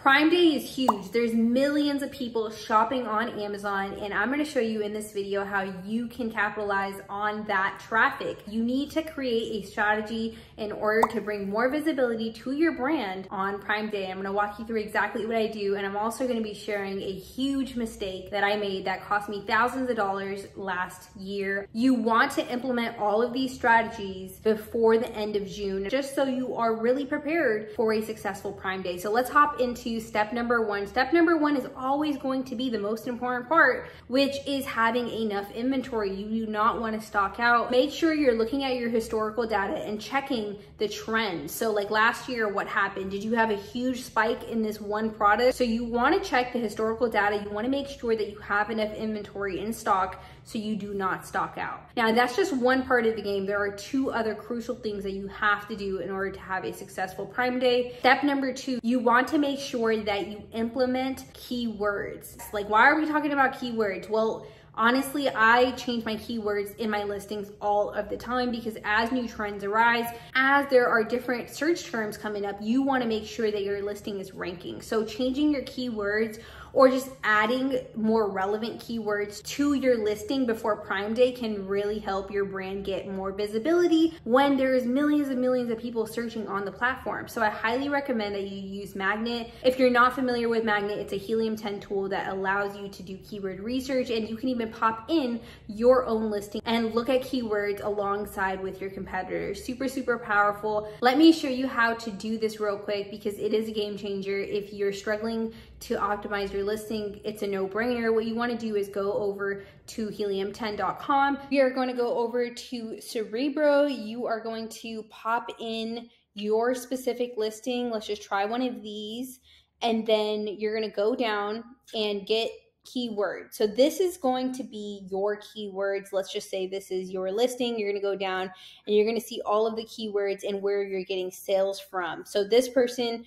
Prime Day is huge. There's millions of people shopping on Amazon, and I'm gonna show you in this video how you can capitalize on that traffic. You need to create a strategy in order to bring more visibility to your brand on Prime Day. I'm gonna walk you through exactly what I do, and I'm also gonna be sharing a huge mistake that I made that cost me thousands of dollars last year. You want to implement all of these strategies before the end of June, just so you are really prepared for a successful Prime Day. So let's hop into step number one. Step number one is always going to be the most important part, which is having enough inventory. You do not want to stock out. Make sure you're looking at your historical data and checking the trends. So like last year, what happened? Did you have a huge spike in this one product? So you want to check the historical data. You want to make sure that you have enough inventory in stock so you do not stock out. Now, that's just one part of the game. There are two other crucial things that you have to do in order to have a successful Prime Day. Step number two, you want to make sure that you implement keywords. Like, why are we talking about keywords? Well, honestly, I change my keywords in my listings all of the time because as new trends arise, as there are different search terms coming up, you want to make sure that your listing is ranking. So changing your keywords or just adding more relevant keywords to your listing before Prime Day can really help your brand get more visibility when there's millions and millions of people searching on the platform. So I highly recommend that you use Magnet. If you're not familiar with Magnet, it's a Helium 10 tool that allows you to do keyword research, and you can even pop in your own listing and look at keywords alongside with your competitors. Super, super powerful. Let me show you how to do this real quick because it is a game changer. If you're struggling to optimize your listing, it's a no-brainer. What you want to do is go over to helium10.com. We are going to go over to Cerebro. You are going to pop in your specific listing. Let's just try one of these. And then you're going to go down and get keywords. So this is going to be your keywords. Let's just say this is your listing. You're going to go down and you're going to see all of the keywords and where you're getting sales from. So this person,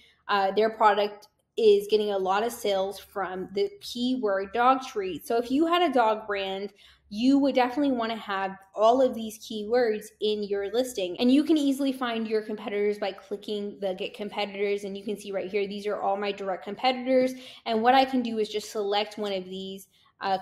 their product is getting a lot of sales from the keyword dog treat. So if you had a dog brand, you would definitely want to have all of these keywords in your listing. And you can easily find your competitors by clicking the Get Competitors. And you can see right here, these are all my direct competitors. And what I can do is just select one of these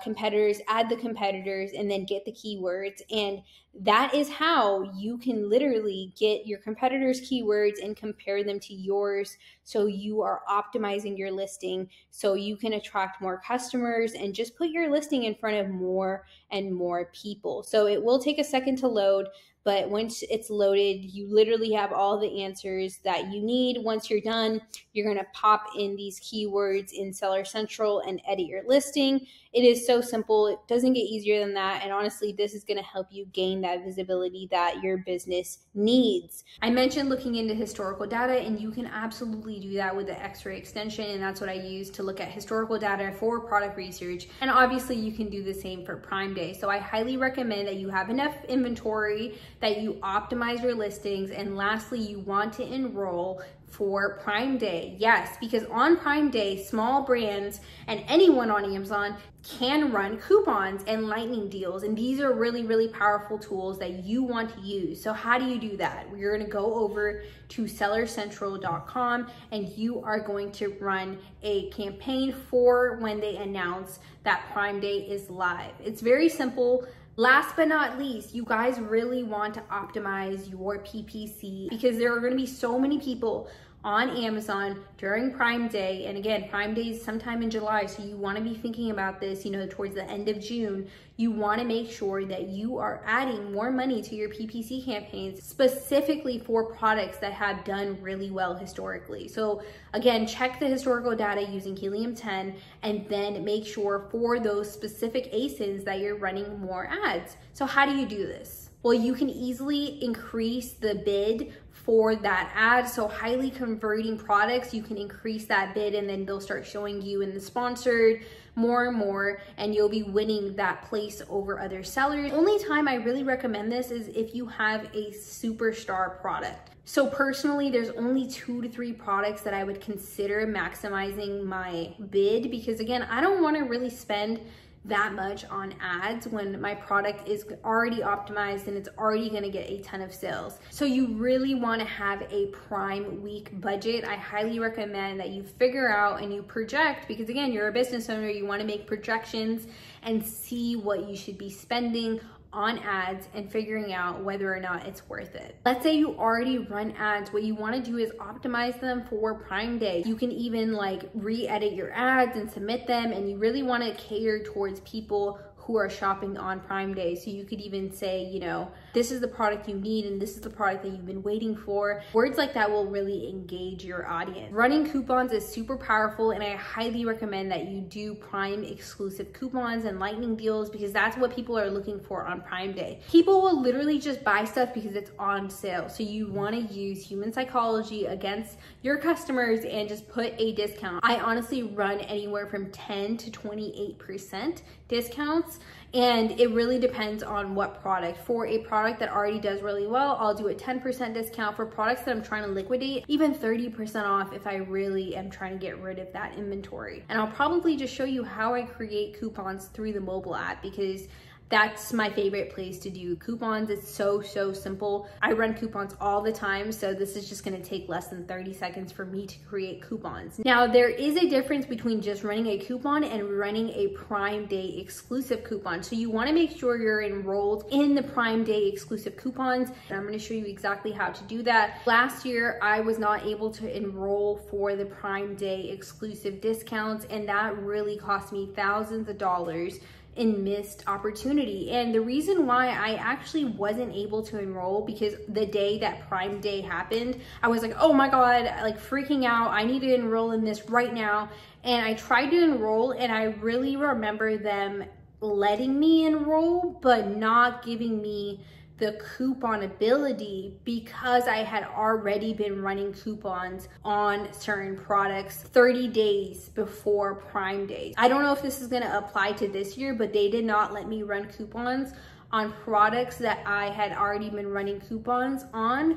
competitors, add the competitors, and then get the keywords. And that is how you can literally get your competitors' keywords and compare them to yours. So you are optimizing your listing so you can attract more customers and just put your listing in front of more and more people. So it will take a second to load, but once it's loaded, you literally have all the answers that you need. Once you're done, you're going to pop in these keywords in Seller Central and edit your listing. It is so simple. It doesn't get easier than that. And honestly, this is going to help you gain that visibility that your business needs. I mentioned looking into historical data, and you can absolutely do that with the X-ray extension. And that's what I use to look at historical data for product research. And obviously you can do the same for Prime Day. So I highly recommend that you have enough inventory, that you optimize your listings, and lastly, you want to enroll for Prime Day. Yes, because on Prime Day, small brands and anyone on Amazon can run coupons and lightning deals. And these are really, really powerful tools that you want to use. So how do you do that? You're going to go over to sellercentral.com and you are going to run a campaign for when they announce that Prime Day is live. It's very simple. Last but not least, you guys really want to optimize your PPC because there are going to be so many people on Amazon during Prime Day. And again, Prime Day is sometime in July, so you want to be thinking about this, towards the end of June. You want to make sure that you are adding more money to your PPC campaigns, specifically for products that have done really well historically. So again, check the historical data using Helium 10, and then make sure for those specific ASINs that you're running more ads. So how do you do this? Well, you can easily increase the bid for that ad. So highly converting products, you can increase that bid, and then they'll start showing you in the sponsored more and more, and you'll be winning that place over other sellers. Only time I really recommend this is if you have a superstar product. So personally, there's only 2 to 3 products that I would consider maximizing my bid because again, I don't want to really spend that much on ads when my product is already optimized and it's already gonna get a ton of sales. So you really wanna have a Prime week budget. I highly recommend that you figure out and you project, because again, you're a business owner, you wanna make projections and see what you should be spending on ads and figuring out whether or not it's worth it. Let's say you already run ads. What you want to do is optimize them for Prime Day. You can even like re-edit your ads and submit them, and you really want to cater towards people who are shopping on Prime Day. So you could even say, you know, this is the product you need and this is the product that you've been waiting for. Words like that will really engage your audience. Running coupons is super powerful, and I highly recommend that you do Prime exclusive coupons and lightning deals, because that's what people are looking for on Prime Day. People will literally just buy stuff because it's on sale. So you want to use human psychology against your customers and just put a discount. I honestly run anywhere from 10 to 28% discounts, and it really depends on what product. For a product that already does really well, I'll do a 10% discount. For products that I'm trying to liquidate, even 30% off if I really am trying to get rid of that inventory. And I'll probably just show you how I create coupons through the mobile app, because that's my favorite place to do coupons. It's so simple. I run coupons all the time, so this is just gonna take less than 30 seconds for me to create coupons. Now, there is a difference between just running a coupon and running a Prime Day exclusive coupon. So you wanna make sure you're enrolled in the Prime Day exclusive coupons. And I'm gonna show you exactly how to do that. Last year, I was not able to enroll for the Prime Day exclusive discounts, and that really cost me thousands of dollars in missed opportunity. And the reason why I actually wasn't able to enroll, because the day that Prime Day happened, I was like, oh my God, like freaking out. I need to enroll in this right now. And I tried to enroll, and I really remember them letting me enroll, but not giving me the coupon ability, because I had already been running coupons on certain products 30 days before Prime Day. I don't know if this is gonna apply to this year, but they did not let me run coupons on products that I had already been running coupons on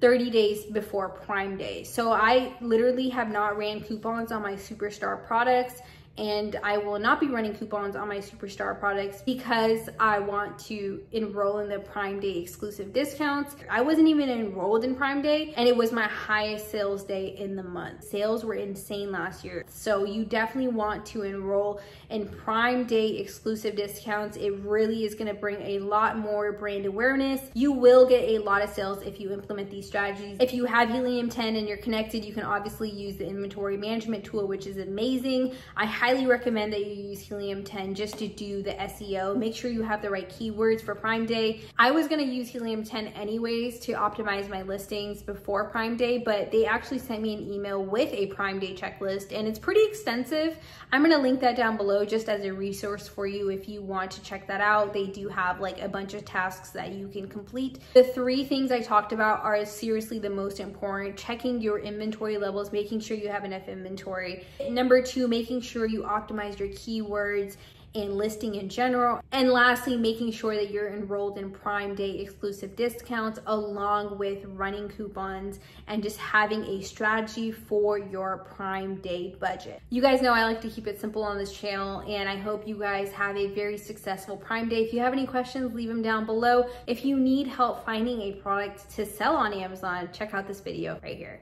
30 days before Prime Day. So I literally have not ran coupons on my Superstar products, and I will not be running coupons on my Superstar products because I want to enroll in the Prime Day exclusive discounts. I wasn't even enrolled in Prime Day, and it was my highest sales day in the month. Sales were insane last year. So you definitely want to enroll in Prime Day exclusive discounts. It really is gonna bring a lot more brand awareness. You will get a lot of sales if you implement these strategies. If you have Helium 10 and you're connected, you can obviously use the inventory management tool, which is amazing. I highly recommend that you use Helium 10 just to do the SEO. Make sure you have the right keywords for Prime Day. I was gonna use Helium 10 anyways to optimize my listings before Prime Day, but they actually sent me an email with a Prime Day checklist, and it's pretty extensive. I'm gonna link that down below just as a resource for you if you want to check that out. They do have like a bunch of tasks that you can complete. The 3 things I talked about are seriously the most important: checking your inventory levels, making sure you have enough inventory. Number 2, making sure you optimize your keywords and listing in general. And lastly, making sure that you're enrolled in Prime Day exclusive discounts, along with running coupons and just having a strategy for your Prime Day budget. You guys know I like to keep it simple on this channel, and I hope you guys have a very successful Prime Day. If you have any questions, leave them down below. If you need help finding a product to sell on Amazon, check out this video right here.